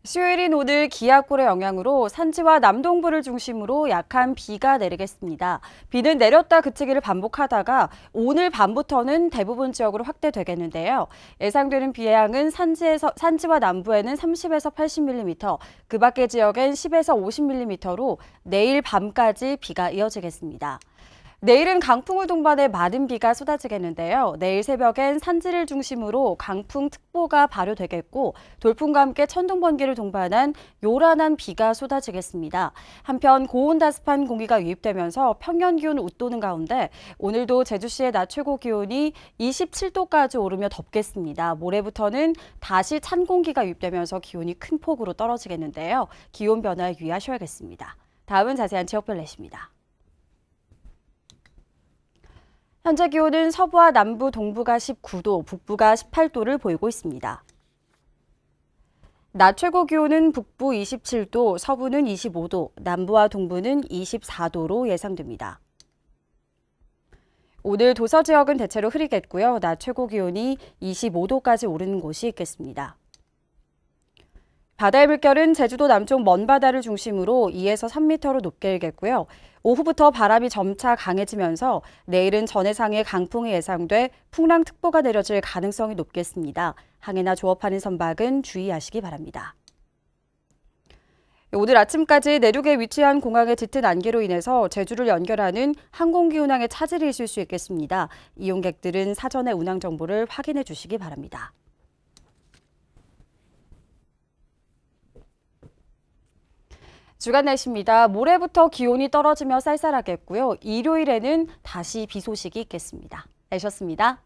수요일인 오늘 기압골의 영향으로 산지와 남동부를 중심으로 약한 비가 내리겠습니다. 비는 내렸다 그치기를 반복하다가 오늘 밤부터는 대부분 지역으로 확대되겠는데요. 예상되는 비의 양은 산지와 남부에는 30에서 80mm, 그 밖의 지역엔 10에서 50mm로 내일 밤까지 비가 이어지겠습니다. 내일은 강풍을 동반해 많은 비가 쏟아지겠는데요. 내일 새벽엔 산지를 중심으로 강풍특보가 발효되겠고 돌풍과 함께 천둥, 번개를 동반한 요란한 비가 쏟아지겠습니다. 한편 고온다습한 공기가 유입되면서 평년 기온 웃도는 가운데 오늘도 제주시의 낮 최고 기온이 27도까지 오르며 덥겠습니다. 모레부터는 다시 찬 공기가 유입되면서 기온이 큰 폭으로 떨어지겠는데요. 기온 변화에 유의하셔야겠습니다. 다음은 자세한 지역별 날씨입니다. 현재 기온은 서부와 남부, 동부가 19도, 북부가 18도를 보이고 있습니다. 낮 최고 기온은 북부 27도, 서부는 25도, 남부와 동부는 24도로 예상됩니다. 오늘 도서 지역은 대체로 흐리겠고요. 낮 최고 기온이 25도까지 오르는 곳이 있겠습니다. 바다의 물결은 제주도 남쪽 먼바다를 중심으로 2에서 3m로 높게 일겠고요. 오후부터 바람이 점차 강해지면서 내일은 전해상에 강풍이 예상돼 풍랑특보가 내려질 가능성이 높겠습니다. 항해나 조업하는 선박은 주의하시기 바랍니다. 오늘 아침까지 내륙에 위치한 공항의 짙은 안개로 인해서 제주를 연결하는 항공기 운항에 차질이 있을 수 있겠습니다. 이용객들은 사전에 운항 정보를 확인해 주시기 바랍니다. 주간 날씨입니다. 모레부터 기온이 떨어지며 쌀쌀하겠고요. 일요일에는 다시 비 소식이 있겠습니다. 내셨습니다.